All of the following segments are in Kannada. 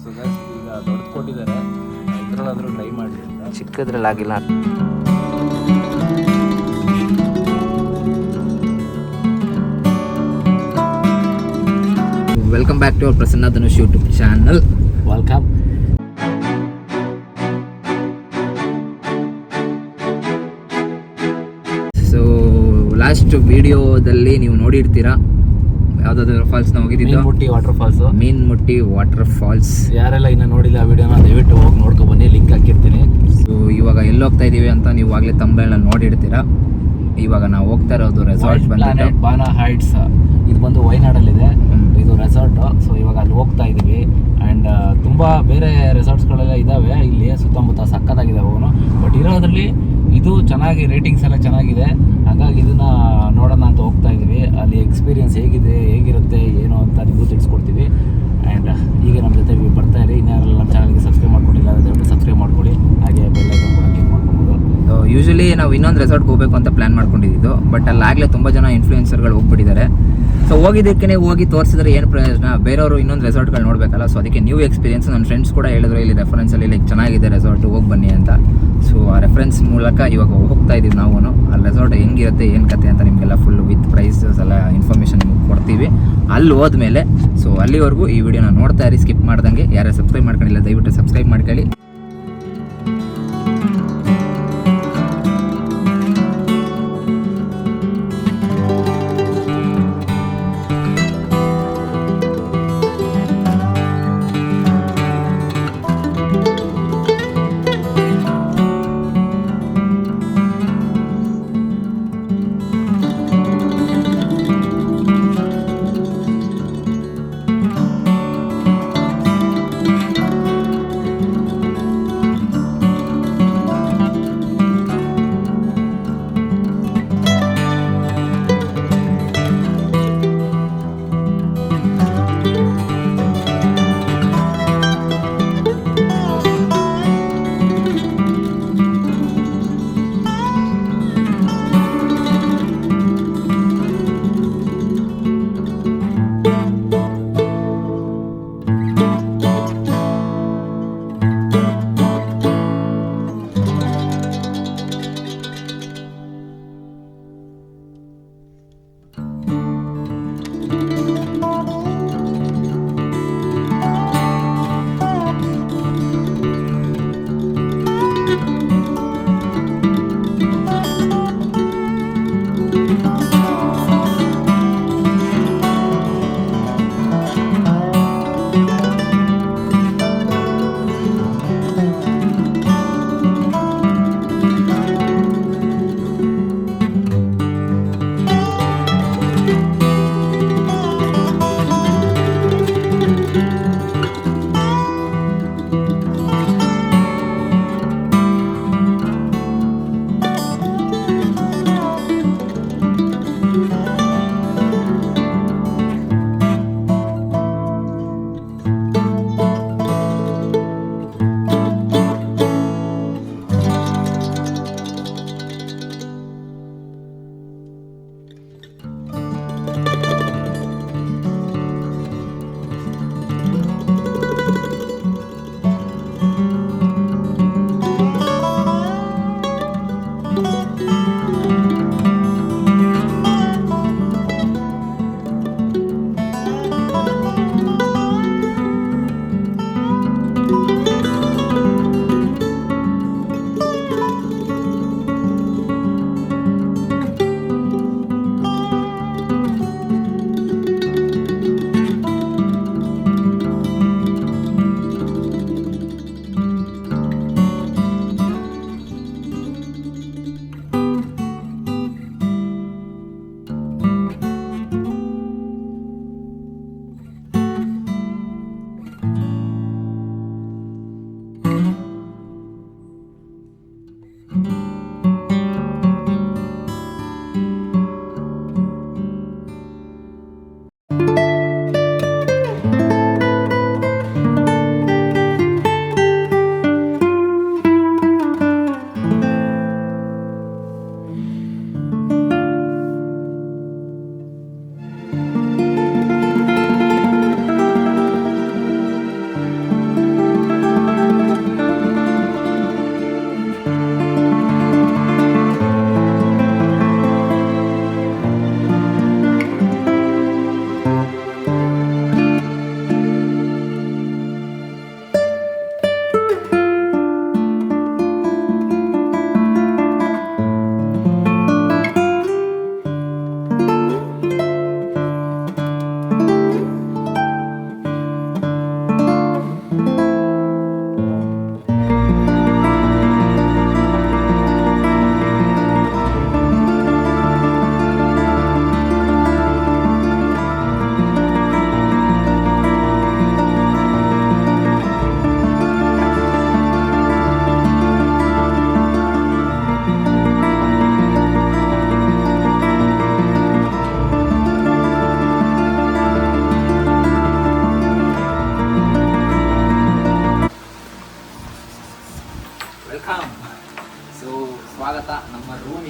ಸೊ ಗೈಸ್ ಈಗ ದೊಡ್ಡದು ಕೊಟ್ಟಿದ್ದಾರೆ, ಇದರಲ್ಲಾದರೂ ಟ್ರೈ ಮಾಡಿ ಅಂತ. ಚಿಕ್ಕದ್ರಲ್ಲಾಗಿಲ್ಲ. Welcome back to our Prasanna Dhanush YouTube channel. Welcome. So last ವಿಡಿಯೋದಲ್ಲಿ ನೀವು ನೋಡಿರ್ತೀರಾ, ಯಾವುದಾದ್ರು ಫಾಲ್ಸ್ನ ಹೋಗಿದ್ದು, ಮೀನ್ಮುಟ್ಟಿ ವಾಟರ್ ಫಾಲ್ಸ್. ಯಾರೆಲ್ಲ ಇನ್ನೂ ನೋಡಿಲ್ಲ ಆ ವಿಡಿಯೋನ ದಯವಿಟ್ಟು ಹೋಗಿ ನೋಡ್ಕೊಂಡು ಬನ್ನಿ, ಲಿಂಕ್ ಹಾಕಿರ್ತೀನಿ. ಸೊ ಇವಾಗ ಎಲ್ಲಿ ಹೋಗ್ತಾ ಇದೀವಿ ಅಂತ ನೀವು ಆಗಲೇ ತಮಿಳ್ನಲ್ಲಿ ನೋಡಿರ್ತೀರಾ. ಇವಾಗ ನಾವು ಹೋಗ್ತಾ ಇರೋದು ರೆಸಾರ್ಟ್ ಬಂದಿದೆ ಬಾನಾ ಹೈಟ್ಸ್. ಇದು ಬಂದು ವಯನಾಡಲ್ಲಿದೆ, ಇದು ರೆಸಾರ್ಟ್. ಸೊ ಇವಾಗ ಅಲ್ಲಿ ಹೋಗ್ತಾ ಇದೀವಿ. ಆ್ಯಂಡ್ ತುಂಬ ಬೇರೆ ರೆಸಾರ್ಟ್ಸ್ಗಳೆಲ್ಲ ಇದ್ದಾವೆ ಇಲ್ಲಿ ಸುತ್ತಮುತ್ತ, ಸಕ್ಕತ್ತಾಗಿದ್ದಾವೆ ಅವನು. ಬಟ್ ಇರೋದ್ರಲ್ಲಿ ಇದು ಚೆನ್ನಾಗಿ ರೇಟಿಂಗ್ಸ್ ಎಲ್ಲ ಚೆನ್ನಾಗಿದೆ, ಹಾಗಾಗಿ ಇದನ್ನು ನೋಡೋಣ ಅಂತ ಹೋಗ್ತಾ ಇದ್ದೀವಿ. ಅಲ್ಲಿ ಎಕ್ಸ್ಪೀರಿಯನ್ಸ್ ಹೇಗಿರುತ್ತೆ ಏನು ಅಂತ ನಿಮಗೂ ತಿಳಿಸ್ಕೊಡ್ತೀವಿ. ಆ್ಯಂಡ್ ಈಗ ನಮ್ಮ ಜೊತೆ ಬರ್ತಾ ಇರಿ. ಇನ್ಯಾರೆಲ್ಲ ನಮ್ಮ ಚಾನಲ್ಗೆ ಸಬ್ಸ್ಕ್ರೈಬ್ ಮಾಡ್ಕೊಂಡಿಲ್ಲ ದಯವಿಟ್ಟು ಸಬ್ಸ್ಕ್ರೈಬ್ ಮಾಡ್ಕೊಳ್ಳಿ, ಹಾಗೆ ಬೆಲ್ ಐಕಾನ್ ಕೂಡ ಕ್ಲಿಕ್ ಮಾಡ್ಕೊಬೋದು. ಯೂಶಲಿ ನಾವು ಇನ್ನೊಂದು ರೆಸಾರ್ಟ್ಗೆ ಹೋಗಬೇಕು ಅಂತ ಪ್ಲ್ಯಾನ್ ಮಾಡ್ಕೊಂಡಿದ್ದು, ಬಟ್ ಅಲ್ಲಾಗಲೇ ತುಂಬ ಜನ ಇನ್ಫ್ಲೂಯೆನ್ಸರ್ಗಳು ಹೋಗ್ಬಿಟ್ಟಿದ್ದಾರೆ. ಸೊ ಹೋಗಿದ್ದಕ್ಕೆ ಹೋಗಿ ತೋರಿಸಿದ್ರೆ ಏನು ಪ್ರಯೋಜನ, ಬೇರೆಯವರು ಇನ್ನೊಂದು ರೆಸಾರ್ಟ್ಗಳು ನೋಡಬೇಕಲ್ಲ. ಸೊ ಅದಕ್ಕೆ ನ್ಯೂ ಎಕ್ಸ್ಪೀರಿಯನ್ಸ್. ನನ್ನ ಫ್ರೆಂಡ್ಸ್ ಕೂಡ ಹೇಳಿದ್ರು ಇಲ್ಲಿ ರೆಫರೆನ್ಸಲ್ಲಿ ಲೈಕ್ ಚೆನ್ನಾಗಿದೆ ರೆಸಾರ್ಟ್, ಹೋಗಿ ಬನ್ನಿ ಅಂತ. ಸೊ ಆ ರೆಫರೆನ್ಸ್ ಮೂಲಕ ಇವಾಗ ಹೋಗ್ತಾ ಇದ್ದೀವಿ ನಾವು. ಆ ರೆಸಾರ್ಟ್ ಹೆಂಗಿರುತ್ತೆ ಏನು ಕತೆ ಅಂತ ನಿಮಗೆಲ್ಲ ಫುಲ್ ವಿತ್ ಪ್ರೈಸಸ್ ಎಲ್ಲ ಇನ್ಫಾರ್ಮೇಷನ್ ನಿಮಗೆ ಕೊಡ್ತೀವಿ ಅಲ್ಲಿ ಹೋದ್ಮೇಲೆ. ಸೊ ಅಲ್ಲಿವರೆಗೂ ಈ ವಿಡಿಯೋನ ನೋಡ್ತಾ ಇರಿ, ಸ್ಕಿಪ್ ಮಾಡ್ದಂಗೆ. ಯಾರು ಸಬ್ಸ್ಕ್ರೈಬ್ ಮಾಡ್ಕೊಂಡಿಲ್ಲ ದಯವಿಟ್ಟು ಸಬ್ಸ್ಕ್ರೈಬ್ ಮಾಡ್ಕೊಳ್ಳಿ.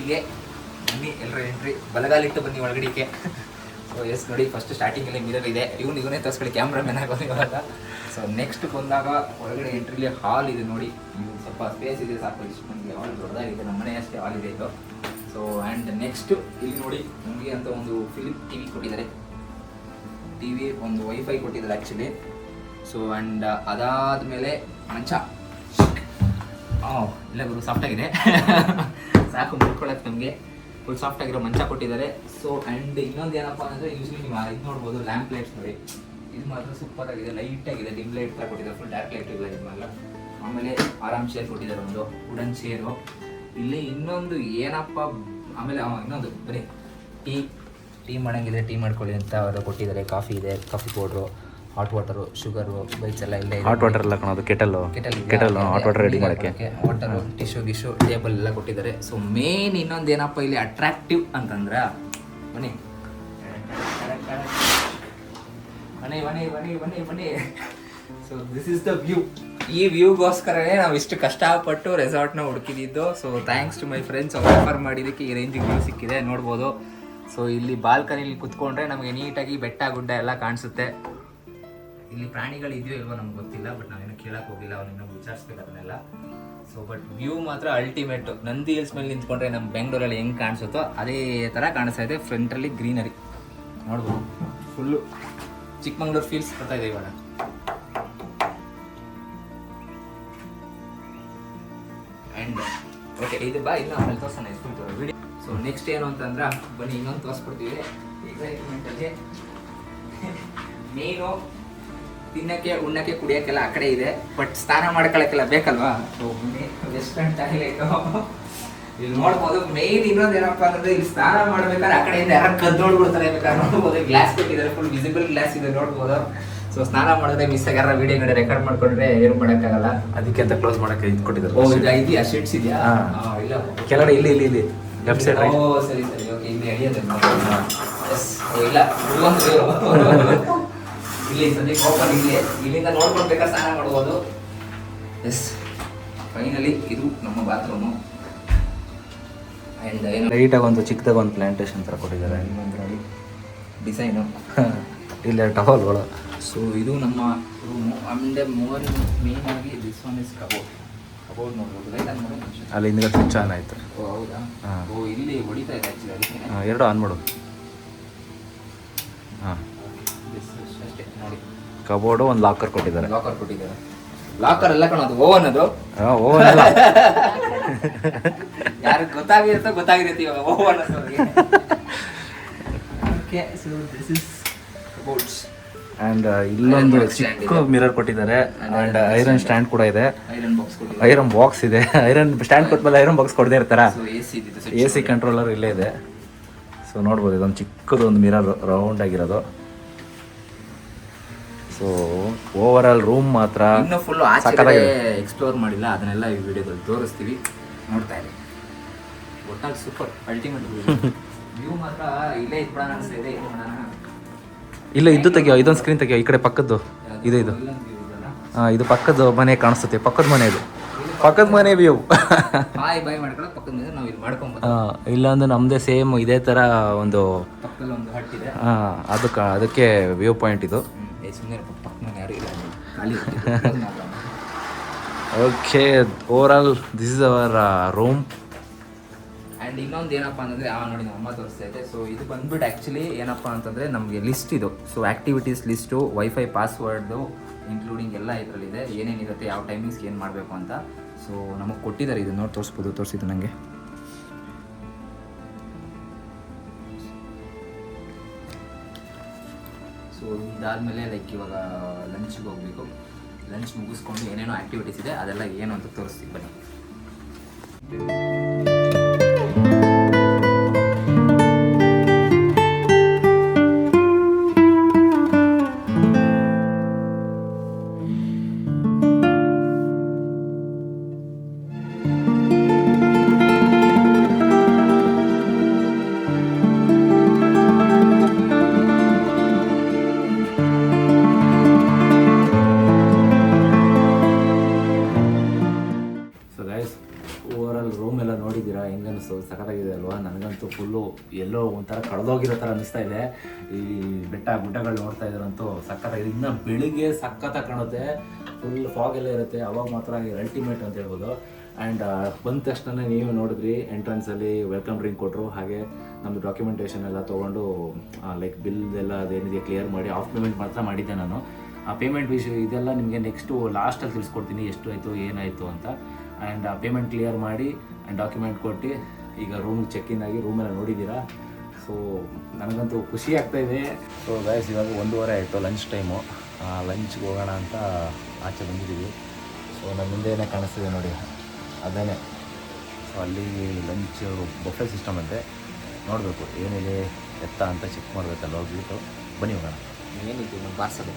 ಇಲ್ಲಿಗೆ ಬನ್ನಿ ಎಲ್ಲರೂ ಎಂಟ್ರಿ, ಬಲಗಾಲಿಟ್ಟು ಬನ್ನಿ ಒಳಗಡೆಗೆ. ಸೊ ಎಸ್ ನೋಡಿ, ಫಸ್ಟ್ ಸ್ಟಾರ್ಟಿಂಗಲ್ಲಿ ಮಿರರ್ ಇದೆ, ಇವನೇ ತೋರಿಸ್ಕೊಳ್ಳಿ ಕ್ಯಾಮ್ರಾಮನ್ ಆಗೋದು ಇವಾಗ. ಸೊ ನೆಕ್ಸ್ಟ್ ಬಂದಾಗ ಒಳಗಡೆ ಎಂಟ್ರಿಲಿ ಹಾಲ್ ಇದೆ ನೋಡಿ, ಸ್ವಲ್ಪ ಸ್ಪೇಸ್ ಇದೆ ಸಾಕು, ಇಷ್ಟು ನಮಗೆ ಹಾಲ್ ದೊಡ್ಡದಾಗಿದೆ, ನಮ್ಮ ಮನೆ ಅಷ್ಟೇ ಹಾಲ್ ಇದೆ ಇದು. ಸೊ ಆ್ಯಂಡ್ ನೆಕ್ಸ್ಟ್ ಇಲ್ಲಿ ನೋಡಿ ನಮಗೆ ಅಂತ ಒಂದು ಫಿಲಿಮ್ ಟಿ ವಿ ಕೊಟ್ಟಿದ್ದಾರೆ, ಟಿ ವಿ ಒಂದು ವೈಫೈ ಕೊಟ್ಟಿದ್ದಾರೆ ಆ್ಯಕ್ಚುಲಿ. ಸೊ ಆ್ಯಂಡ್ ಅದಾದಮೇಲೆ ಮಂಚ, ಇಲ್ಲ ಗುರು ಸಾಫ್ಟಾಗಿದೆ ಸಾಕು ಮುಡ್ಕೊಳ್ಳೋದು ನಮಗೆ, ಫುಲ್ ಸಾಫ್ಟ್ ಆಗಿರೋ ಮಂಚ ಕೊಟ್ಟಿದ್ದಾರೆ. ಸೊ ಆ್ಯಂಡ್ ಇನ್ನೊಂದು ಏನಪ್ಪ ಅಂದರೆ ಯೂಶ್ವಲಿ ನೀವು ಇದು ನೋಡ್ಬೋದು, ಲ್ಯಾಂಪ್ ಲೈಟ್ಸ್ ನೋಡಿ, ಇದು ಮಾತ್ರ ಸೂಪರ್ ಆಗಿದೆ, ಲೈಟ್ ಆಗಿದೆ, ಡಿಮ್ ಲೈಟ್ ಥರ ಕೊಟ್ಟಿದ್ದಾರೆ, ಫುಲ್ ಡಾರ್ಕ್ ಲೈಟ್ ಇಲ್ಲ ಇದನ್ನೆಲ್ಲ. ಆಮೇಲೆ ಆರಾಮ್ ಚೇರ್ ಕೊಟ್ಟಿದ್ದಾರೆ, ಒಂದು ವುಡನ್ ಚೇರು. ಇಲ್ಲಿ ಇನ್ನೊಂದು ಏನಪ್ಪ, ಆಮೇಲೆ ಇನ್ನೊಂದು ಬರೀ ಟೀ ಮಾಡೋಂಗಿದ್ರೆ ಟೀ ಮಾಡ್ಕೊಳ್ಳಿ ಅಂತ ಅವರು ಕೊಟ್ಟಿದ್ದಾರೆ. ಕಾಫಿ ಇದೆ, coffee powder, hot water, sugar, bites ಎಲ್ಲ ಇಲ್ಲೇ. ಹಾಟ್ ವಾಟರ್ ಎಲ್ಲ ಕಾಣೋದು, ಕೆಟಲ್ ಹಾಟ್ ವಾಟರ್ ರೆಡಿ ಮಾಡೋಕ್ಕೆ, ವಾಟರು, ಟಿಶ್ಯೂ ಟೇಬಲ್ ಎಲ್ಲ ಕೊಟ್ಟಿದ್ದಾರೆ. ಸೊ ಮೇನ್ ಇನ್ನೊಂದು ಏನಪ್ಪ ಇಲ್ಲಿ ಅಟ್ರಾಕ್ಟಿವ್ ಅಂತಂದ್ರೆ, ಬನ್ನಿ ಬನ್ನಿ ಬನ್ನಿ ಬನ್ನಿ ಬನ್ನಿ ಬನ್ನಿ. So this is the view. ಈ ವ್ಯೂಗೋಸ್ಕರನೇ ನಾವು ಇಷ್ಟು ಕಷ್ಟಪಟ್ಟು ರೆಸಾರ್ಟ್ನ ಹುಡುಕಿದ್ದು. So thanks to my friends, offer ಮಾಡಿದ್ದಕ್ಕೆ ಈ ರೇಂಜಿಗೆ ವ್ಯೂ ಸಿಕ್ಕಿದೆ ನೋಡ್ಬೋದು. ಸೊ ಇಲ್ಲಿ ಬಾಲ್ಕನಿಲಿ ಕುತ್ಕೊಂಡ್ರೆ ನಮಗೆ ನೀಟಾಗಿ ಬೆಟ್ಟ ಗುಡ್ಡ ಎಲ್ಲ ಕಾಣಿಸುತ್ತೆ. ಇಲ್ಲಿ ಪ್ರಾಣಿಗಳು ಇದೆಯೋ ಇಲ್ವೋ ನಮ್ಗೆ ಗೊತ್ತಿಲ್ಲ, ಬಟ್ ನಾವೇನು ಕೇಳಕ್ಕೆ ಹೋಗಿಲ್ಲ, ಅವನಿನ್ನೂ ವಿಚಾರಿಸ್ಬೇಕು ಅದನ್ನೆಲ್ಲ. ಸೊ ಬಟ್ ವ್ಯೂ ಮಾತ್ರ ಅಲ್ಟಿಮೇಟು. ನಂದಿ ಹಿಲ್ಸ್ ಮೇಲೆ ನಿಂತ್ಕೊಂಡ್ರೆ ನಮ್ಮ ಬೆಂಗಳೂರಲ್ಲಿ ಹೆಂಗೆ ಕಾಣಿಸುತ್ತೋ ಅದೇ ಥರ ಕಾಣಿಸ್ತಾ ಇದೆ. ಫ್ರಂಟಲ್ಲಿ ಗ್ರೀನರಿ ನೋಡ್ಬೋದು, ಫುಲ್ಲು ಚಿಕ್ಕಮಂಗ್ಳೂರು ಫೀಲ್ಸ್ ಬರ್ತಾ ಇದೆ ಇವಾಗ. ಆ್ಯಂಡ್ ಓಕೆ, ಇದು ಬಾ ಇನ್ನು ಆಮೇಲೆ ತೋರ್ಸೋಣ ಇಸ್ಕೊಳ್ತೀವಿ ವಿಡಿಯೋ. ಸೊ ನೆಕ್ಸ್ಟ್ ಏನು ಅಂತಂದ್ರೆ ಬನ್ನಿ ಇನ್ನೊಂದು ತೋರಿಸ್ಕೊಡ್ತೀವಿ. ಎಕ್ಸೈಟ್ಮೆಂಟಲ್ಲಿ ಮೇನು ತಿನ್ನಕ್ಕೆ ಉಣ್ಣಕ್ಕೆ ಕುಡಿಯೋಕ್ಕೆಲ್ಲ ಆ ಕಡೆ ಇದೆ, ಬಟ್ ಸ್ನಾನ ಮಾಡ್ಕೊಳ್ಳೋಕ್ಕೆಲ್ಲ ಬೇಕಲ್ವಾ. ಸೊ ವೆಸ್ಟರ್ನ್ ಟಾಯ್ಲೆಟ್ ಇಲ್ಲಿ ನೋಡ್ಬೋದು. ಮೇನ್ ಇನ್ನೊಂದು ಏನಪ್ಪ ಅಂದ್ರೆ ಇಲ್ಲಿ ಸ್ನಾನ ಮಾಡ್ಬೇಕಾದ್ರೆ ಆ ಕಡೆಯಿಂದ ಯಾರು ಕದ್ದೋಡ್ಬಿಡ್ತಾರೆ ಬೇಕಾದ್ರೆ ನೋಡ್ಬೋದು. ಗ್ಲಾಸ್ ಕೊಟ್ಟಿದ್ದಾರೆ, ಫುಲ್ ವಿಸಿಬಲ್ ಗ್ಲಾಸ್ ಇದೆ ನೋಡ್ಬೋದು. ಸೊ ಸ್ನಾನ ಮಾಡಿದ್ರೆ ಮಿಸ್ ಆಗ್ಯಾರ ವಿಡಿಯೋ ನೋಡಿ ರೆಕಾರ್ಡ್ ಮಾಡ್ಕೊಂಡ್ರೆ ಏನು ಮಾಡೋಕ್ಕಾಗಲ್ಲ, ಅದಕ್ಕೆ ಅಂತ ಕ್ಲೋಸ್ ಮಾಡೋಕ್ಕೆ ಇದು ಕೊಟ್ಟಿದ್ದಾರೆ. ಓ ಇದೆಯಾ, ಶೀಟ್ಸ್ ಇದೆಯಾ? ಇಲ್ಲ ಕೆಳಗಡೆ ಇಲ್ಲಿ ಲೆಫ್ಟ್ ಸೈಡ್. ಓ ಸರಿ ಓಕೆ, ಇಲ್ಲಿ ಅಡಿಯೋದು ಇಲ್ಲ ಇಲ್ಲಿ ಸದ್ಯಕ್ಕೆ ಓಪನ್ ಇಲ್ಲಿ, ಇಲ್ಲಿಂದ ನೋಡ್ಕೊಂಡು ಬೇಕಾದ್ರೆ ಸ್ನಾನ ಮಾಡ್ಬೋದು. ಎಸ್ ಫೈನಲಿ ಇದು ನಮ್ಮ ಬಾತ್ರೂಮು. ಆ್ಯಂಡ್ ಏನು ಲೈಟಾಗಿ ಒಂದು ಚಿಕ್ಕದಾಗ ಒಂದು ಪ್ಲಾಂಟೇಶನ್ ಥರ ಕೊಟ್ಟಿದ್ದಾರೆ, ಇನ್ನೊಂದು ನೋಡಿ ಡಿಸೈನು ಇಲ್ಲ ಟವಲ್ಗಳು. ಸೊ ಇದು ನಮ್ಮ ರೂಮು. ಆಮೇಲೆ ಮೋರ್ ಮೇನ್ ಆಗಿ ದಿಸ್ ಒನ್ ಇಸ್ ಕಬೋರ್ಡ್ ನೋಡ್ಬೋದು. ರೈಟ್ ಆನ್ ಮಾಡೋದು ಅಲ್ಲಿ ಹಿಂದ್ಗಡೆ ಸ್ವಿಚ್ ಆನ್ ಆಯ್ತು. ಓ ಹೌದಾ? ಓ ಇಲ್ಲಿ ಹೊಡಿತಾ ಇದೆ ಆ್ಯಕ್ಚುಲಿ, ಅದಕ್ಕೆ ಎರಡು ಆನ್ ಮಾಡು. ಹಾಂ, ಅಷ್ಟೇ ನೋಡಿ. ಕಬೋರ್ಡು ಒಂದು ಲಾಕರ್ ಕೊಟ್ಟಿದ್ದಾರೆ. ಲಾಕರ್ ಎಲ್ಲ ಕಾಣೋದು, ಓವನ್ ಅದು. ಓವನ್ ಅಲ್ಲ, ಯಾರಿಗೆ ಗೊತ್ತಾಗಿರುತ್ತೆ ಇವಾಗ ಓವನ್ ಅನ್ನೋರಿಗೆ. Okay, so this is cupboards. And ಇಲ್ಲೊಂದು ಚಿಕ್ಕ ಮಿರರ್ ಕೊಟ್ಟಿದ್ದಾರೆ. ಆ್ಯಂಡ್ ಐರನ್ ಸ್ಟ್ಯಾಂಡ್ ಕೂಡ ಇದೆ, ಐರನ್ ಬಾಕ್ಸ್ ಇದೆ. ಐರನ್ ಸ್ಟ್ಯಾಂಡ್ ಕೊಟ್ಮೇಲೆ ಐರನ್ ಬಾಕ್ಸ್ ಕೊಡದೇ ಇರ್ತಾರ. ಎ ಸಿ ಕಂಟ್ರೋಲರ್ ಇಲ್ಲೇ ಇದೆ. ಸೊ ನೋಡ್ಬೋದು, ಇದೊಂದು ಚಿಕ್ಕದು ಒಂದು ಮಿರರ್ ರೌಂಡ್ ಆಗಿರೋದು. ಸೊ ಓವರ್ ಆಲ್ ರೂಮ್ ಮಾತ್ರ ಇನ್ನೂ ಫುಲ್ ಆಚೆ ಎಕ್ಸ್ಪ್ಲೋರ್ ಮಾಡಿಲ್ಲ, ಅದನ್ನೆಲ್ಲ ಈ ವಿಡಿಯೋದಲ್ಲಿ ತೋರಿಸ್ತೀವಿ, ನೋಡ್ತಾ ಇರಿ. ಒಟ್ಟಾಗಿ ಸೂಪರ್ ಅಲ್ಟಿಮೇಟ್ ವ್ಯೂ ಮಾತ್ರ. ಇಲ್ಲೇ ಇದ್ಬಿಡೋಣ ಅನಿಸ್ತಾ ಇದೆ. ಇಲ್ಲ ಇದು ತೆಗಿಯೋ, ಇದೊಂದು ಸ್ಕ್ರೀನ್ ತೆಗಿಯೋ, ಈ ಕಡೆ ಪಕ್ಕದ್ದು ಇದು ಹಾಂ, ಇದು ಪಕ್ಕದ ಮನೆ ಕಾಣಿಸುತ್ತೆ, ಪಕ್ಕದ ಮನೆ, ಇದು ಪಕ್ಕದ ಮನೆ ವ್ಯೂ. ಬಾಯ್ ಮಾಡ್ಕೊಳ್ಳೋ ಪಕ್ಕದ ಮನೆ ನಾವು ಇಲ್ಲಿ ಮಾಡ್ಕೊಂಬೋದು. ಇಲ್ಲೊಂದು ನಮ್ಮದೇ ಸೇಮ್ ಇದೇ ಥರ ಒಂದು ಪಕ್ಕದಲ್ಲಿ ಒಂದು ಹಟ್ ಇದೆ. ಅದಕ್ಕೆ ವ್ಯೂ ಪಾಯಿಂಟ್ ಇದು. ಸುಮ್ಮನೆ ಪಕ್ಕದ ಯಾರು ಇಲ್ಲ, ಖಾಲಿ. Okay, over all this is our room. And ಇನ್ನೊಂದು ಏನಪ್ಪ ಅಂತಂದರೆ ನೋಡಿ ನಮ್ಮ ಅಮ್ಮ ತೋರಿಸ್ತಾ ಇದೆ. ಸೊ ಇದು ಬಂದ್ಬಿಟ್ಟು ಆ್ಯಕ್ಚುಲಿ ಏನಪ್ಪ ಅಂತಂದರೆ ನಮಗೆ ಲಿಸ್ಟ್ ಇದು. So activities list, wifi password including ಎಲ್ಲ ಇದರಲ್ಲಿದೆ, ಏನೇನಿರುತ್ತೆ, ಯಾವ ಟೈಮಿಂಗ್ಸ್ಗೆ ಏನು ಮಾಡಬೇಕು ಅಂತ. ಸೊ ನಮಗೆ ಕೊಟ್ಟಿದ್ದಾರೆ, ಇದು ನೋಡಿ ತೋರಿಸ್ಬೋದು, ತೋರಿಸಿದ್ದು ನನಗೆ. ಸೊ ಇದಾದಮೇಲೆ ಲೈಕ್ ಇವಾಗ ಲಂಚ್ಗೆ ಹೋಗಬೇಕು. ಲಂಚ್ ಮುಗಿಸ್ಕೊಂಡು ಏನೇನೋ ಆ್ಯಕ್ಟಿವಿಟೀಸ್ ಇದೆ ಅದೆಲ್ಲ ಏನು ಅಂತ ತೋರಿಸ್ತೀವಿ ಬನ್ನಿ. ಅನ್ನಿಸ್ತು, ಸಖತ್ತಾಗಿದೆ ಅಲ್ವಾ. ನನಗಂತೂ ಫುಲ್ಲು ಎಲ್ಲೋ ಒಂಥರ ಕಳೆದೋಗಿರೋ ಥರ ಅನ್ನಿಸ್ತಾ ಇದೆ. ಈ ಬೆಟ್ಟ ಗುಡ್ಡಗಳು ನೋಡ್ತಾ ಇದ್ರಂತೂ ಸಖತ್ತಾಗಿದೆ. ಇನ್ನು ಬೆಳಿಗ್ಗೆ ಸಖತ್ತಾಗಿ ಕಾಣುತ್ತೆ, ಫುಲ್ ಫಾಗ್ ಎಲ್ಲ ಇರುತ್ತೆ, ಅವಾಗ ಮಾತ್ರ ಅಲ್ಟಿಮೇಟ್ ಅಂತ ಹೇಳ್ಬೋದು. ಆ್ಯಂಡ್ ಬಂದ ತಕ್ಷಣ ನೀವು ನೋಡಿದ್ರಿ ಎಂಟ್ರೆನ್ಸಲ್ಲಿ ವೆಲ್ಕಮ್ ಡ್ರಿಂಕ್ ಕೊಟ್ಟರು. ಹಾಗೆ ನಮ್ಮದು ಡಾಕ್ಯುಮೆಂಟೇಷನ್ ಎಲ್ಲ ತೊಗೊಂಡು ಲೈಕ್ ಬಿಲ್ ಎಲ್ಲ ಅದೇನಿದೆ ಕ್ಲಿಯರ್ ಮಾಡಿ ಆಫ್ ಪೇಮೆಂಟ್ ಮಾತ್ರ ಮಾಡಿದ್ದೆ ನಾನು. ಆ ಪೇಮೆಂಟ್ ವಿಷಯ ಇದೆಲ್ಲ ನಿಮಗೆ ನೆಕ್ಸ್ಟು ಲಾಸ್ಟಲ್ಲಿ ತಿಳಿಸ್ಕೊಡ್ತೀನಿ ಎಷ್ಟು ಆಯಿತು ಏನಾಯಿತು ಅಂತ. ಆ್ಯಂಡ್ ಆ ಪೇಮೆಂಟ್ ಕ್ಲಿಯರ್ ಮಾಡಿ ಆ್ಯಂಡ್ ಡಾಕ್ಯುಮೆಂಟ್ ಕೊಟ್ಟು ಈಗ ರೂಮಿಗೆ ಚೆಕ್ ಇನ್ ಆಗಿ ರೂಮೆಲ್ಲ ನೋಡಿದ್ದೀರಾ. ಸೊ ನನಗಂತೂ ಖುಷಿ ಆಗ್ತಾಯಿದೆ. ಸೊ ಗೈಸ್ ಇವಾಗ 1:30 ಆಯಿತು, ಲಂಚ್ ಟೈಮು. ಲಂಚ್ಗೆ ಹೋಗೋಣ ಅಂತ ಆಚೆ ಬಂದಿದ್ದೀವಿ. ಸೊ ನಮ್ಮ ಮುಂದೆನೇ ಕಾಣಿಸ್ತಿದೆ ನೋಡಿ, ಅದೇ. ಸೊ ಅಲ್ಲಿ ಲಂಚ್ ಬಫೆ ಸಿಸ್ಟಮ್ ಅಂತೆ, ನೋಡಬೇಕು ಏನಿದೆ ಎತ್ತ ಅಂತ ಚೆಕ್ ಮಾಡಬೇಕಲ್ಲ, ಹೋಗ್ಬಿಟ್ಟು ಬನ್ನಿ ಹೋಗೋಣ. ಏನಿತ್ತು ನಮ್ಮ ಬಾರ್ಸೋದು.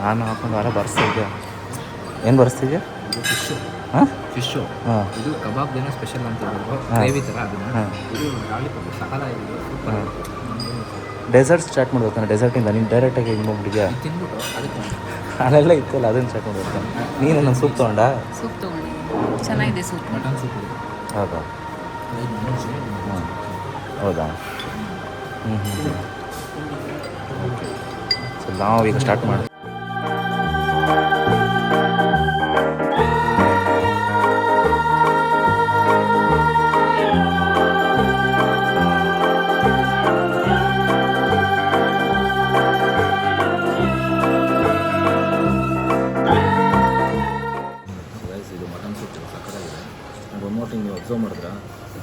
ನಾನು ಹಾಕೊಂಡು ವಾರ ಬರ್ಸ್ತಿದ್ದೆ. ಏನು ಬರ್ಸ್ತಿದ್ಯಾ? ಇದು ಫಿಶ್ಶು. ಹಾಂ, ಫಿಶ್ಶು. ಹಾಂ, ಇದು ಕಬಾಬ್ ಏನೋ ಸ್ಪೆಷಲ್ ಅಂತ ಹೇಳಿದ್ರು, ಗ್ರೇವಿ ಥರ ಅದನ್ನು. ಇದು ಲಾಲಿಪಾಪ್ ಸಕಲಾಗಿದೆ, ಸೂಪರ್. ಡೆಸರ್ಟ್ ಸ್ಟಾರ್ಟ್ ಮಾಡ್ಬೇಕಾನೆ. ಡೆಸರ್ಟಿಂದ ನೀನು ಡೈರೆಕ್ಟಾಗಿ ಹಿಂಗೆ ಹೋಗ್ಬಿಟ್ಟಿದ್ಯಾ? ತಿಂದ್ಬಿಟ್ಟು ಅದಕ್ಕೆ ಅಲ್ಲೆಲ್ಲ ಇತ್ತಲ್ಲ, ಅದನ್ನು ಸ್ಟಾರ್ಟ್ ಮಾಡ್ಬೇಕಾನೆ. ನೀನು ನನ್ನ ಸೂಪ್ ತೊಗೊಂಡಾ? ಸೂಪ್ ತೊಗೊಂಡು ಚೆನ್ನಾಗಿದೆ ಸೂಪ್. ಮಟನ್ ಸೂಪ್ ಇದೆ. ಹೌದಾ? ಹಾಂ, ಹೌದಾ? ಓಕೆ. ಸೊ ನಾವು ಈಗ ಸ್ಟಾರ್ಟ್ ಮಾಡಿ ಅಬ್ಸರ್ವ್ ಮಾಡಿದ್ರ,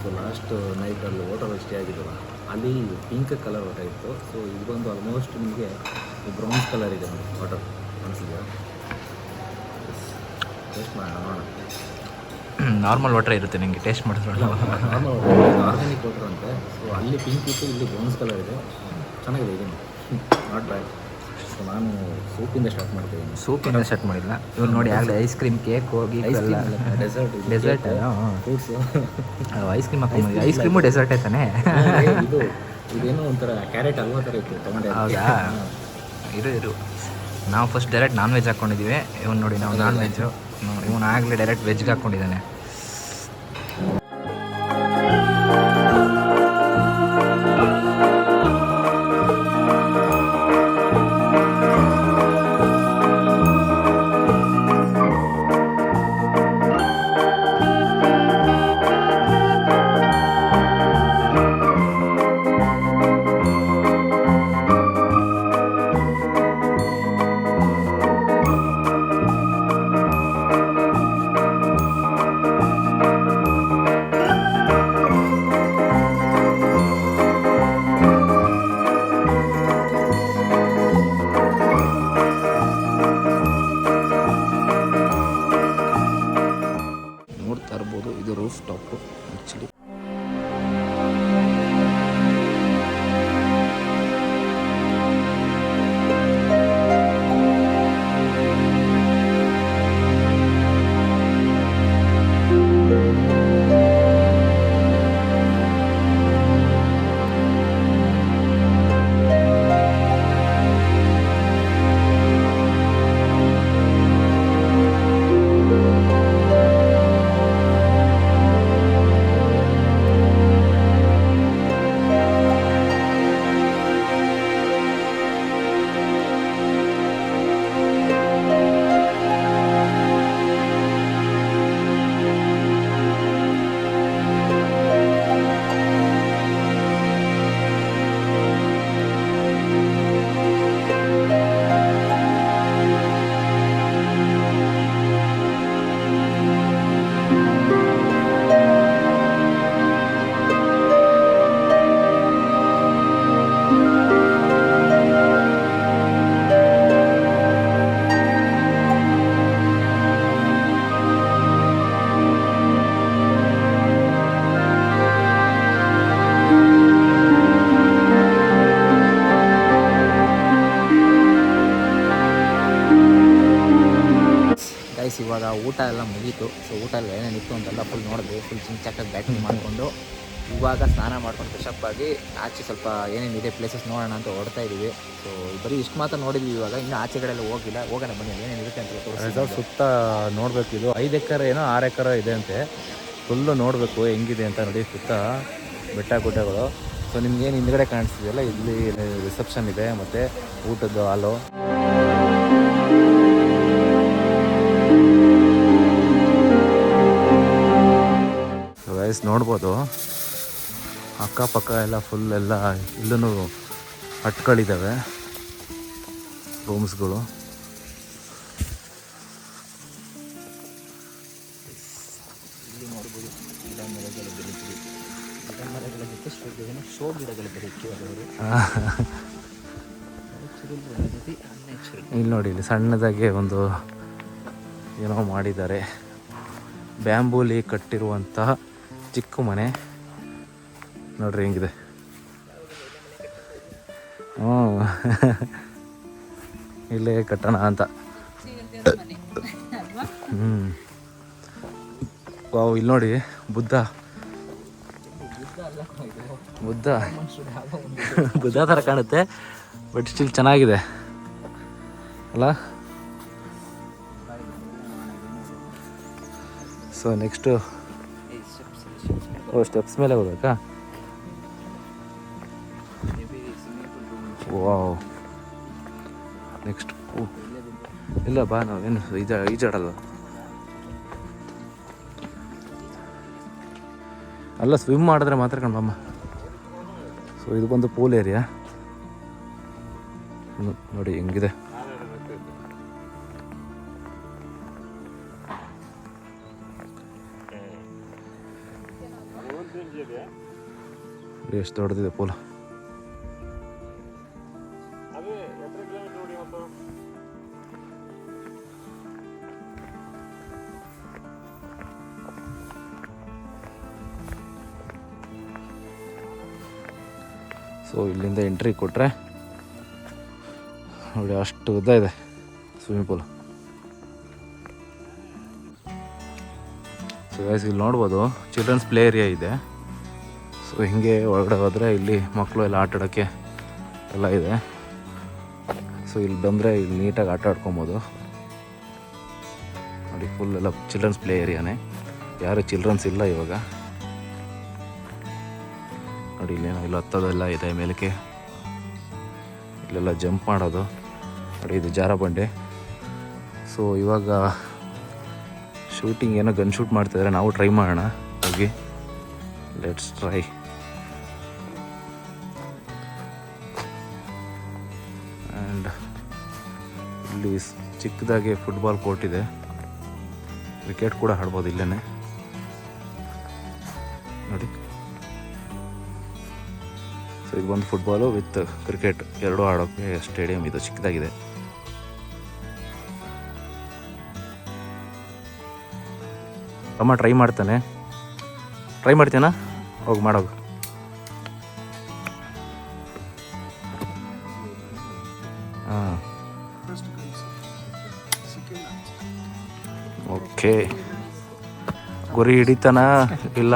ಸೊ ಲಾಸ್ಟ್ ನೈಟ್ ಅಲ್ಲಿ ಹೋಟೆಲ್ ಸ್ಟೇ ಆಗಿದ್ದಲ್ಲ, ಅಲ್ಲಿ ಪಿಂಕ್ ಕಲರ್ ವಾಟರ್ ಇತ್ತು. ಸೊ ಇದು ಬಂದು ಆಲ್ಮೋಸ್ಟ್ ನಿಮಗೆ ಬ್ರೌನ್ಸ್ ಕಲರ್ ಇದೆ ನೋಡಿ ವಾಟರ್, ಅನಿಸಿದೆಯಾ? ಟೇಸ್ಟ್ ಮಾಡೋಣ, ನೋಡೋಣ. ನಾರ್ಮಲ್ ವಾಟರ್ ಇರುತ್ತೆ ನಿಮಗೆ ಟೇಸ್ಟ್ ಮಾಡಿದ್ರೆ. ನಾರ್ಮಲ್ ಆರ್ಗ್ಯಾನಿಕ್ ವಾಟರ್ ಅಂತೆ. ಸೊ ಅಲ್ಲಿ ಪಿಂಕ್ ಇತ್ತು, ಇಲ್ಲಿ ಬ್ರೌನ್ಸ್ ಕಲರ್ ಇದೆ. ಚೆನ್ನಾಗಿದೆ, ಇದು ನಾಟ್ ಬ್ಯಾಡ್. ಸೊ ನಾನು ಸೂಪಿಂದ ಸ್ಟಾರ್ಟ್ ಮಾಡ್ತೀನಿ. ಸೂಪಿಂದ ಸ್ಟಾರ್ಟ್ ಮಾಡಿಲ್ಲ ಇವ್ರು ನೋಡಿ, ಆಗಲೇ ಐಸ್ ಕ್ರೀಮ್, ಕೇಕ್ ಹೋಗಿ ಡೆಸರ್ಟ್ ಫ್ರೂಟ್ಸು ಐಸ್ ಕ್ರೀಮ್ ಹಾಕೊಂಡು ಐಸ್ ಕ್ರೀಮು ಡೆಸರ್ಟ್ ಆಯ್ತಾನೆ. ಇದೇನೋ ಒಂಥರ ಕ್ಯಾರೆಟ್ ಹಲ್ವಾ ಥರ ಇತ್ತು, ತೊಗೊಂಡೆ. ಹೌದಾ? ಇರು ನಾವು ಫಸ್ಟ್ ಡೈರೆಕ್ಟ್ ನಾನ್ ವೆಜ್ ಹಾಕ್ಕೊಂಡಿದ್ದೀವಿ. ಇವನು ನೋಡಿ ನಾವು ನಾನ್ ವೆಜ್ಜು, ಇವನು ಆಗಲೇ ಡೈರೆಕ್ಟ್ ವೆಜ್ಗೆ ಹಾಕ್ಕೊಂಡಿದ್ದಾನೆ. ನೋಡ್ತಾ ಇರ್ಬೋದು, ಇದು ರೂಫ್ ಟಾಪು ಆ್ಯಕ್ಚುಲಿ. ಇವಾಗ ಊಟ ಎಲ್ಲ ಮುಗೀತು. ಸೊ ಊಟ ಎಲ್ಲ ಏನೇನಿತ್ತು ಅಂತೆಲ್ಲ ಫುಲ್ ನೋಡಿದ್ವಿ. ಫುಲ್ ಚಿಂಚಾಕಾಗಿ ಬ್ಯಾಟಿಂಗ್ ಮಾಡಿಕೊಂಡು ಇವಾಗ ಸ್ನಾನ ಮಾಡ್ಕೊಂಡು ಫ್ರೆಶಪ್ ಆಗಿ ಆಚೆ ಸ್ವಲ್ಪ ಏನೇನಿದೆ ಪ್ಲೇಸಸ್ ನೋಡೋಣ ಅಂತ ಹೊಡ್ತಾ ಇದ್ದೀವಿ. ಸೊ ಬರೀ ಇಷ್ಟು ಮಾತ್ರ ನೋಡಿದ್ವಿ, ಇವಾಗ ಇನ್ನೂ ಆಚೆ ಕಡೆ ಎಲ್ಲ ಹೋಗಿಲ್ಲ. ಹೋಗೋಣ ಬನ್ನಿ, ಏನೇನಿರುತ್ತೆ ಅಂತ ರೆಸಾರ್ಟ್ ಸುತ್ತ ನೋಡಬೇಕು. ಇದು 5 ಎಕರೆ ಏನೋ 6 ಎಕರೆ ಇದೆ ಅಂತೆ. ಫುಲ್ಲು ನೋಡಬೇಕು ಹೆಂಗಿದೆ ಅಂತ ನೋಡಿ, ಸುತ್ತ ಬೆಟ್ಟ ಗುಡ್ಡಗಳು. ಸೊ ನಿಮ್ಗೇನು ಹಿಂದ್ಗಡೆ ಕಾಣಿಸ್ತಿದೆಯಲ್ಲ, ಇಲ್ಲಿ ರಿಸೆಪ್ಷನ್ ಇದೆ ಮತ್ತು ಊಟದ ಹಾಲು. ಗೈಸ್ ನೋಡ್ಬೋದು, ಅಕ್ಕಪಕ್ಕ ಎಲ್ಲ ಫುಲ್ ಎಲ್ಲ ಇಲ್ಲೂ ಹಟ್ಗಳಿದ್ದಾವೆ, ರೂಮ್ಸ್ಗಳು. ಇಲ್ಲಿ ನೋಡ್ಬೋದು ಗಿಡ ಮರಗಳು ಬೆಳೀತೀವಿ. ಗಿಡ ಮರಗಳ ಜೊತೆ ಶೋ ಗಿಡಗಳು ಬೆಳೀತೀವಿ. ಇಲ್ಲಿ ನೋಡಿ, ಇಲ್ಲಿ ಸಣ್ಣದಾಗಿ ಒಂದು ಏನೋ ಮಾಡಿದ್ದಾರೆ, ಬ್ಯಾಂಬೂಲಿ ಕಟ್ಟಿರುವಂತಹ ಚಿಕ್ಕ ಮನೆ ನೋಡ್ರಿ ಹೆಂಗಿದೆ. ಇಲ್ಲೇ ಕಟ್ಟೋಣ ಅಂತ. ವಾವ್, ಇಲ್ಲಿ ನೋಡಿ ಬುದ್ಧ ಥರ ಕಾಣುತ್ತೆ, ಬಟ್ ಸ್ಟಿಲ್ ಚೆನ್ನಾಗಿದೆ ಅಲ್ಲ. ಸೊ ನೆಕ್ಸ್ಟು ಸ್ಟೆಪ್ಸ್ ಮೇಲೆ ಹೋಗ್ಬೇಕಾ? ವಾವ್, ನೆಕ್ಸ್ಟ್ ಇಲ್ಲ ಬಾ, ನಾವೇನು ಈಜಾಡಲ್ಲ ಅಲ್ಲ, ಸ್ವಿಮ್ ಮಾಡಿದ್ರೆ ಮಾತ್ರ ಕಣ್ಬಮ್ಮ. ಸೊ ಇದು ಬಂದು ಪೂಲ್ ಏರಿಯಾ ನೋಡಿ ಹೆಂಗಿದೆ. ಎಷ್ಟು ದೊಡ್ಡದಿದೆ ಪೋಲ. ಸೊ ಇಲ್ಲಿಂದ ಎಂಟ್ರಿ ಕೊಟ್ಟರೆ ನೋಡಿ ಅಷ್ಟು ಉದ್ದ ಇದೆ ಸ್ವಿಮ್ಮಿಂಗ್ ಪೂಲ್. ಸೊ ಗೈಸ್ ಇಲ್ಲಿ ನೋಡ್ಬೋದು ಚಿಲ್ಡ್ರನ್ಸ್ ಪ್ಲೇ ಏರಿಯಾ ಇದೆ. ಸೊ ಹಿಂಗೆ ಒಳಗಡೆ ಹೋದರೆ ಇಲ್ಲಿ ಮಕ್ಕಳು ಎಲ್ಲ ಆಟ ಆಡೋಕ್ಕೆ ಎಲ್ಲ ಇದೆ. ಸೊ ಇಲ್ಲಿ ಬಂದರೆ ಇಲ್ಲಿ ನೀಟಾಗಿ ಆಟ ಆಡ್ಕೊಬೋದು. ನೋಡಿ ಫುಲ್ ಎಲ್ಲ ಚಿಲ್ಡ್ರನ್ಸ್ ಪ್ಲೇ ಏರಿಯಾನೇ, ಯಾರು ಚಿಲ್ಡ್ರನ್ಸ್ ಇಲ್ಲ ಇವಾಗ. ನೋಡಿ ಇಲ್ಲೇನೋ ಇಲ್ಲಿ ಹತ್ತೋದೆಲ್ಲ ಇದೆ ಮೇಲಕ್ಕೆ, ಇಲ್ಲೆಲ್ಲ ಜಂಪ್ ಮಾಡೋದು. ನೋಡಿ ಇದು ಜಾರ ಬಂಡೆ. ಸೊ ಇವಾಗ ಶೂಟಿಂಗ್ ಏನೋ ಗನ್ ಶೂಟ್ ಮಾಡ್ತಿದ್ದಾರೆ, ನಾವು ಟ್ರೈ ಮಾಡೋಣ ಹೋಗಿ. Let's try. ಆ್ಯಂಡ್ ಇಲ್ಲಿ ಚಿಕ್ಕದಾಗಿ ಫುಟ್ಬಾಲ್ ಕೋರ್ಟ್ ಇದೆ, ಕ್ರಿಕೆಟ್ ಕೂಡ ಆಡ್ಬೋದು ಇಲ್ಲೇ ನೋಡಿ. ಸೊ ಇದು ಬಂದು ಫುಟ್ಬಾಲು ವಿತ್ ಕ್ರಿಕೆಟ್ ಎರಡೂ ಆಡೋಕ್ಕೆ ಸ್ಟೇಡಿಯಂ ಇದು ಚಿಕ್ಕದಾಗಿದೆ. ಅಮ್ಮ ಟ್ರೈ ಮಾಡ್ತಾನೆ, ಟ್ರೈ ಮಾಡ್ತೀನಾ? ಹೋಗಿ ಮಾಡೋದು. ಹಾಂ ಓಕೆ. ಗುರಿ ಹಿಡಿತಾನ ಇಲ್ಲ?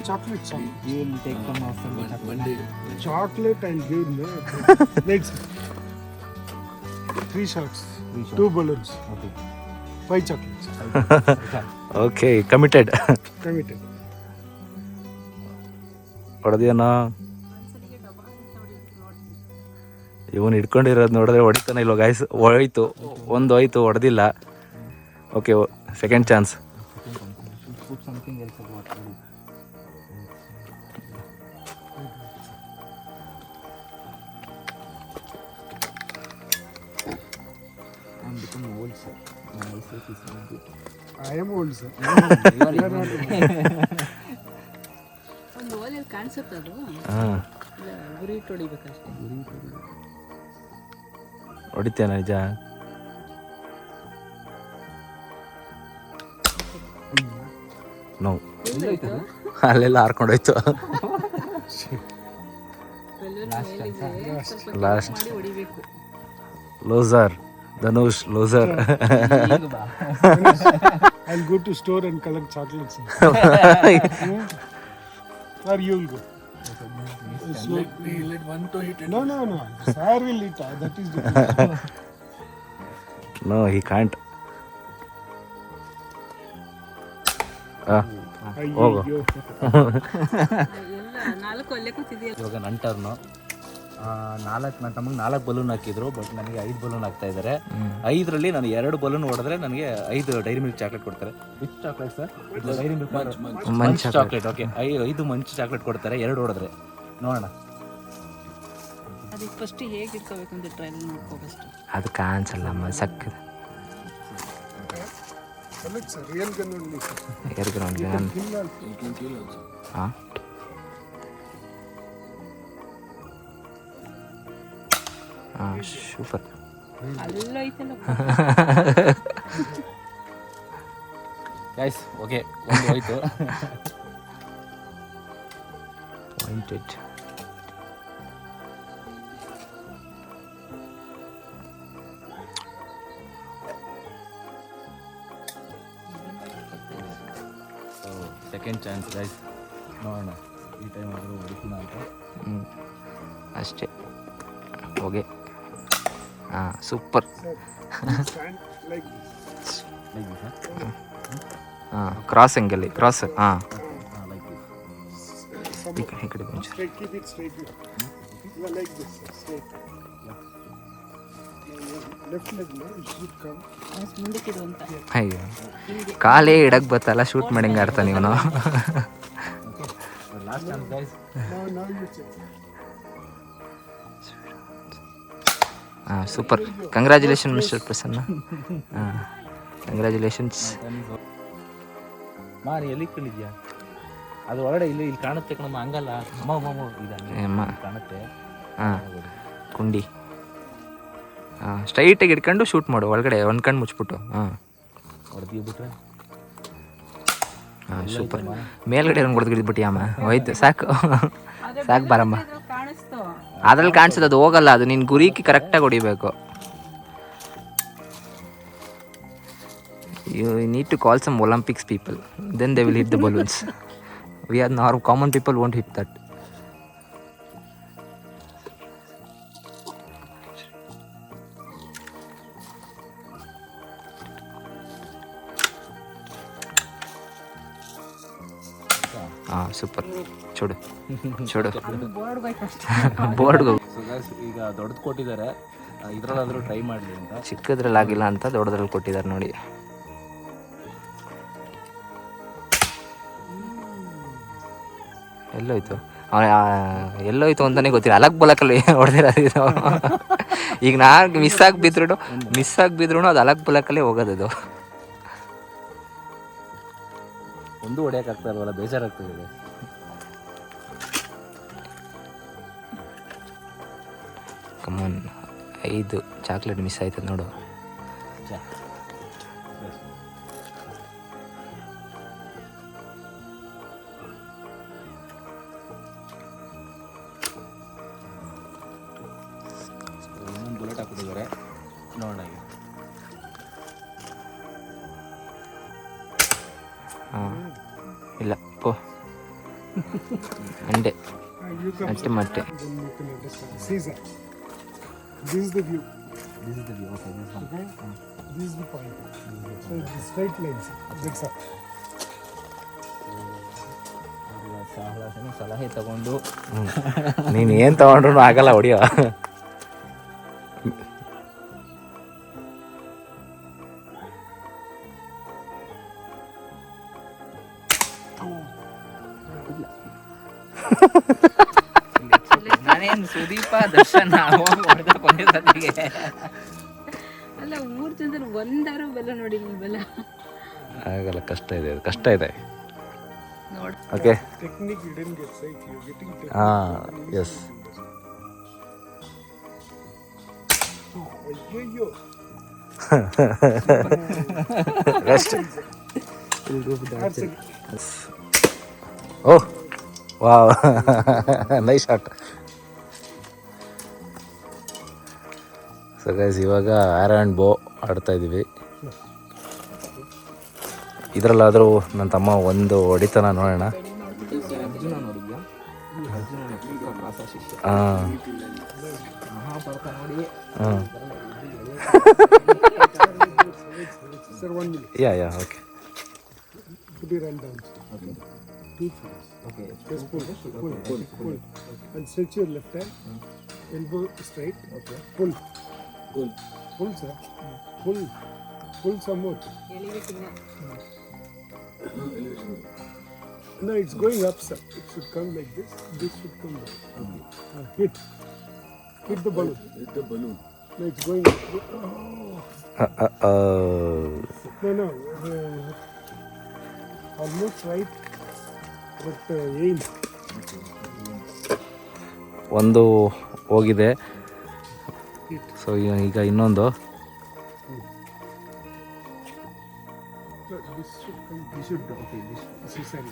Chocolate. You will take some off from the Chocolate I'll give no. Next. 3 shots. 2 balloons. Okay. 5 chocolates. Okay committed. Committed. ಹೊಡೆದೇನ ಇವನು ಹಿಡ್ಕೊಂಡಿರೋದು ನೋಡಿದ್ರೆ ಹೊಡಿತಾನೆ ಇಲ್ವ ಗಾಯ್ಸ್? ಹೋಯ್ತು, ಒಂದು ಹೋಯ್ತು, ಹೊಡೆದಿಲ್ಲ. Okay second chance. Put something else about it. I'm becoming old, sir. My eyesight is not good. I am old, sir. You are not. ಒಂದು ಓಲಲ್ಲಿ ಕಾಣಿಸುತ್ತೆ ಅದು. ಹಾಂ ಇಲ್ಲ, ಗುರಿ ಇಟ್ಟು ಹೊಡಿಬೇಕಷ್ಟೇ. ಹೊಡಿತೇನೆ ನಿಜ? ನೋ, ಅಲ್ಲೆಲ್ಲ ಹಾರ್ಕೊಂಡೋಯ್ತು. ಲಾಸ್ಟ್ ಮಾಡಿ ಹೊಡಿಬೇಕು. Loser Dhanush, loser. I'll go to store and collect chocolates. Or you will go. Let one to hit it. No. Sir will eat. That is different. No he can't. ಹೋಗು. Ayyo. ಎಲ್ಲ 4 ಅಲ್ಲೇ ಕೂತಿದೆಯಲ್ಲ. ಇವಾಗ ನನ್ನ ಟರ್ನು. 4 ನನ್ನ ತಮಗೆ 4 ಬಲೂನ್ ಹಾಕಿದ್ರು, ಬಟ್ ನನಗೆ 5 ಬಲೂನ್ ಹಾಕ್ತಾ ಇದ್ದಾರೆ. 5ರಲ್ಲಿ ನಾನು 2 ಬಲೂನ್ ಹೊಡೆದ್ರೆ ನನಗೆ 5 ಡೈರಿ ಮಿಲ್ಕ್ ಚಾಕ್ಲೇಟ್ ಕೊಡ್ತಾರೆ. Which chocolate sir? Dairy milk Munch chocolate. Okay 5 Munch chocolate ಕೊಡ್ತಾರೆ 2 ಹೊಡೆದ್ರೆ. ನೋಡೋಣ. ಅದಕ್ಕೆ ಫಸ್ಟ್ ಹೇಗೆ ಇಟ್ಕೋಬೇಕು ಅಂತ ಟ್ರೈಲ್ ನೋಡ್ಕೋ ಫಸ್ಟ್. ಅದು ಕಾಣಿಸಲ್ಲ ಸಕ್ಕ Collect, sir. Real gun only, sir. Air ground Kill also. You can kill also. ಹಾಂ ಹಾಂ ಸೂಪರ್. ಅಲ್ಲೋ ಐತಲ್ಲ. ಗೈಸ್ ಓಕೆ ಒಂದು ಹೋಯ್ತು. ಪಾಯಿಂಟೆಡ್. ಸೆಕೆಂಡ್ ಚಾನ್ಸ್ ಗೈಸ್, ನೋಡೋಣ ಈ ಟೈಮ್ ಆದರೂ ಹೊಡಿತೀನ ಅಂತ. ಅಷ್ಟೇ ಓಕೆ. ಹಾಂ super. Stand like this. Like this. ಹಾಂ ಕ್ರಾಸ್ ಹೆಂಗಲ್ಲಿ ಕ್ರಾಸ್. ಹಾಂ ಲೈಕ್ ದಿಸ್. Some ಈ ಕಡೆ bunch. straight. Keep it straight. You are like this, sir. Straight. Yeah. Left leg, no? It should come. ಅಷ್ಟು ಮುಂದಕ್ಕಿಡು ಅಂತ. ಅಯ್ಯೋ ಕಾಲೇ ಇಡಕ್ಕೆ ಬತ್ತಲ್ಲ ಶೂಟ್ ಮಾಡಂಗೆ ಆಡ್ತಾನೆ ಇವನು. Last chance guys. Now you check. ಹಾಂ ಸೂಪರ್. Congratulation mister Prasanna. ಹಾಂ ಕಂಗ್ರ್ಯಾಚುಲೇಷನ್ಸ್. ಮಾರಿ ಎಲ್ಲಿ ಇಟ್ಕೊಂಡಿದ್ಯಾ? ಅದು ಒಳಗಡೆ ಇಲ್ಲಿ ಕಾಣುತ್ತೆ ಕಣಮ್ಮ, ಹಂಗಲ್ಲ ಅಮ್ಮ. ಕಾಣುತ್ತೆ. ಹಾಂ ಕುಂಡಿ. ಹಾಂ ಸ್ಟ್ರೈಟಾಗಿ ಇಟ್ಕೊಂಡು ಶೂಟ್ ಮಾಡು ಒಳಗಡೆ, ಒಂದು ಕಣ್ಣು ಮುಚ್ಬಿಟ್ಟು. ಹಾಂ ಹೊಡೆದು ಬಿಟ್ರೆ ಹಾಂ ಸೂಪರ್. ಮೇಲ್ಗಡೆ ಒಂದು ಹೊಡೆದ್ಬಿಟ್ಟು ಅಮ್ಮ ಹೋಯ್ತು, ಸಾಕು ಸಾಕು ಬಾರಮ್ಮ. ಕಾಣಿಸ್ತು. ಅದ್ರಲ್ಲಿ ಕಾಣಿಸೋದು ಅದು ಹೋಗಲ್ಲ, ಅದು ನಿನ್ನ ಗುರಿಗೆ ಕರೆಕ್ಟಾಗಿ ಹೊಡಿಬೇಕು. You need to call some Olympics people, then they will hit the balloons. We are normal common people won't hit that. Super. చూడు ಬೋರ್ಡ್ಗೆ ಸೊ ಗೈಸ್ ಈಗ ದೊಡ್ಡದು ಕೊಟ್ಟಿದ್ದಾರೆ, ಇದರಲ್ಲಾದರೂ ಟ್ರೈ ಮಾಡಲಿ ಅಂತ. ಚಿಕ್ಕದ್ರಲ್ಲಿ ಆಗಿಲ್ಲ ಅಂತ ದೊಡ್ಡದ್ರಲ್ಲಿ ಕೊಟ್ಟಿದ್ದಾರೆ ನೋಡಿ. ಎಲ್ಲೋಯ್ತು ಎಲ್ಲೋಯ್ತು ಅಂತಾನೆ ಗೊತ್ತಿಲ್ಲ. ಅಲಕ್ ಬಲಕಲ್ಲಿ ಹೊಡೆದಿರೋದು. ಈಗ ನಾನು ಮಿಸ್ ಆಗಿ ಬಿದ್ರು ಅದು ಅಲಕ್ ಬಲಕಲ್ಲೇ ಹೋಗೋದು. ಒಂದು ಹೊಡೆಯೋಕ್ಕಾಗ್ತಾ ಇಲ್ವಲ್ಲ, ಬೇಜಾರಾಗ್ತದೆ. ಕಮಾನ್ 5 ಚಾಕ್ಲೇಟ್ ಮಿಸ್ ಆಯ್ತದ ನೋಡು. ಇನ್ನೊಂದು ಬುಲೆಟ್ ಹಾಕಿದ್ದಾರೆ ನೋಡೋಣ ಈಗ. ಹಾಂ ಇಲ್ಲ ಪೋ ಅಂಡೆ ಅಟ್ಟೆ ಮಟ್ಟೆ. Then you can understand. Caesar. This is the view. This is the view. Okay, this one. Okay? This is the point. So the straight lines. That's up. ಸಲಹೆ ತಗೊಂಡು ನೀನು ಏನು ತಗೊಂಡ್ರು ಆಗಲ್ಲ ಹೊಡಿಯೋ. ನಾನೇನು ಸುದೀಪ ದರ್ಶನ ಹೊಡೆದಿಗೆ ಅಲ್ಲ 3 ಜನದಲ್ಲಿ ಒಂದಾರು ಬೆಲ್ಲ ನೋಡಿಲ್ವಲ್ಲ. ಆಗಲ್ಲ, ಕಷ್ಟ ಇದೆ, ಅದು ಕಷ್ಟ ಇದೆ. ನೋಡ್ okay Technique you didn't get, right? You're getting technique. ಹಾಂ yes. Ayyo. Rest. That's it. Oh wow nice shot. So guys ಇವಾಗ ಆರ್ ಆ್ಯಂಡ್ ಬೋ ಆಡ್ತಾ ಇದ್ದೀವಿ. ಇದರಲ್ಲಾದರೂ ನನ್ನ ತಮ್ಮ ಒಂದು ಹೊಡಿತಾನ ನೋಡೋಣ. ಹಾಂ ಹಾಂ Sir, 1 minute. Yeah okay. Put your hand down. Okay. 2 fingers. Okay. Just pull. And stretch your left hand. Elbow straight. Okay. Pull, sir. Pull some more. ಎಳಿಬೇಕಿನ್ನ. No, it's going up, sir. It should come like this. This should come down. Okay. Hit the balloon. No, it's going up. No. Almost right. But aim. ಒಂದು ಹೋಗಿದೆ. ಸೊ ಈಗ ಇನ್ನೊಂದು. No, this should come. This should go. Okay. Sorry.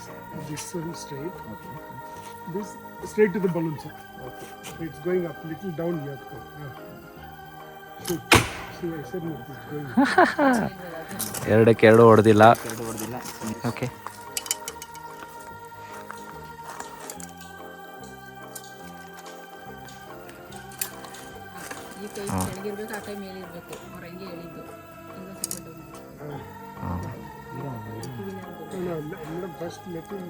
This one straight. Okay. This straight to the balloon, sir. Okay. It's going up. Little down here. Shoot. See, I said no. It's going up. ಎರಡಕ್ಕೆ ಎರಡು ಹೊಡೆದಿಲ್ಲ. ಓಕೆ ಈ ಕೈ ಕೆಳಗಿರ್ಬೇಕು, ಆ ಕೈ ಮೇಲೆ ಇರ್ಬೇಕು. ಅವ್ರು ಹಂಗೆ ಹೇಳಿದ್ದು. ಇನ್ನೊಂದು second No, first let him.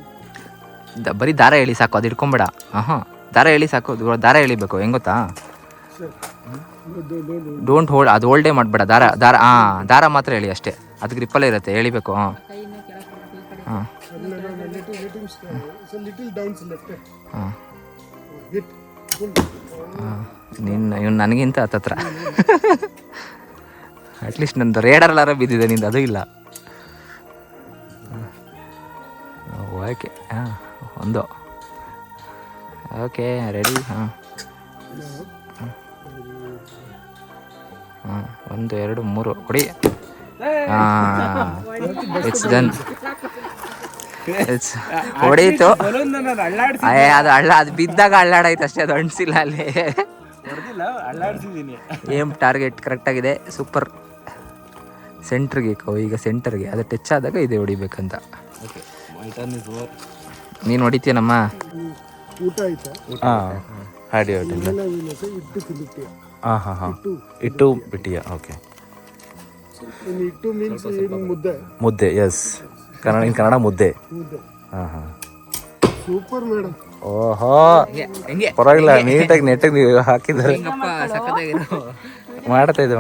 ಬರೀ ದಾರ ಎಳಿ ಸಾಕು, ಅದು ಇಟ್ಕೊಂಬೇಡ. ಹಾಂ ದಾರ ಎಳಿ ಸಾಕು, ದಾರ ಎಳಿಬೇಕು. ಹೆಂಗೆ ಗೊತ್ತಾ, Sir. No. ಡೋಂಟ್ ಹೋಲ್ಡ್, ಅದು ಹೋಲ್ಡೇ ಮಾಡಬೇಡ. ದಾರ ಮಾತ್ರ ಎಳಿ ಅಷ್ಟೇ, ಅದು ಗ್ರಿಪ್ಪಲ್ಲೇ ಇರುತ್ತೆ, ಎಳಿಬೇಕು. ಹಾಂ ಕೈಯಿಂದ ಕೆಳಗೆ ಕೊಡ್ಬೇಕು ಈ ಕಡೆ. ಹಾಂ Let him start. So little down to left hand. ಹಾಂ Hit. Pull. ಇವ್ನು ನನಗಿಂತ ಹತ್ತತ್ರ. ಅಟ್ಲೀಸ್ಟ್ ನಂದು ರೇಡರ್ಲಾರ ಬಿದ್ದಿದೆ, ನಿಂದು ಅದು ಇಲ್ಲ. ಓಕೆ ಹಾಂ ಒಂದು. Okay ready. ಹಾಂ ಹಾಂ 1 2 3 ಹೊಡಿ. ಹಾಂ ಇಟ್ಸ್ ಡನ್. ಹೊಡೀತು. ಅದು ಅದು ಬಿದ್ದಾಗ ಅಳ್ಳಾಡೈತೆ ಅಷ್ಟೇ, ಅದು ಅಣಿಸಿಲ್ಲ ಅಲ್ಲಿ. ಏಮ್ ಟಾರ್ಗೆಟ್ ಕರೆಕ್ಟಾಗಿದೆ. ಸೂಪರ್. ಸೆಂಟ್ರಿಗೆ ಈಗ ಸೆಂಟರ್ಗೆ ಅದು ಟಚ್ ಆದಾಗ ಇದೆ ಹೊಡಿಬೇಕಂತ. ನೀನು ಹೊಡಿತೀಯನಮ್ಮ? ಊಟ ಆಯ್ತಾ? ಹಾಡಿ ಇಟ್ಟು ತಿನ್ನುತ್ತೀಯ. ಹಾಂ ಇಟ್ಟು ಬಿಟ್ಟಿಯಾ? ಓಕೆ. ಇಟ್ಟು ಮೀನ್ಸ್ ಮುದ್ದೆ. ಮುದ್ದೆ, ಎಸ್. ಕನ್ನಡ ಮುದ್ದೆ. ಮುದ್ದೆ. ಹಾಂ ಸೂಪರ್ ಮೇಡಮ್. ಓಹೋ, ಹೆಂಗೆ ಪರವಾಗಿಲ್ಲ, ನೀಟಾಗಿ ನೆಟ್ಟಿಗೆ ನೀವು ಹಾಕಿದ್ದಾರೆ. ಹಿಂಗಪ್ಪ ಸಖತ್ತಾಗಿರೋ ಮಾಡ್ತಾ ಇದೆ.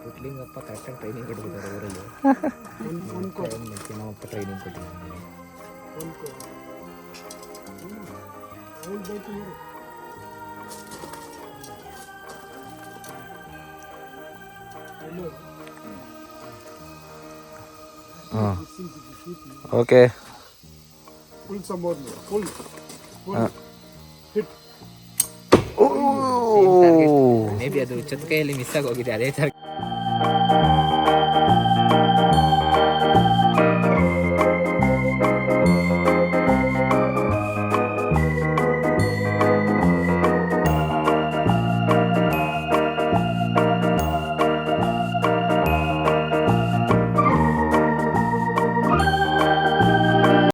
ಪುಟ್ಲಿಂಗಪ್ಪ ಕರೆಕ್ಟಾಗಿ ಟ್ರೈನಿಂಗ್ ಕೊಟ್ಟಿದ್ದಾರೆ ಊರಲ್ಲಿ. ನಮ್ಮಪ್ಪ ಟ್ರೈನಿಂಗ್ ಕೊಟ್ಟಿದ್ದಾರೆ. ಹಾಂ ಓಕೆ. ಫುಲ್ ಸಂಬೋರ್ ಫುಲ್ ಹಿಟ್. ಮೇ ಬಿ ಅದು ಚತ್ಕೈಯಲ್ಲಿ ಮಿಸ್ ಆಗಿ ಹೋಗಿದೆ. ಅದೇ ಥರ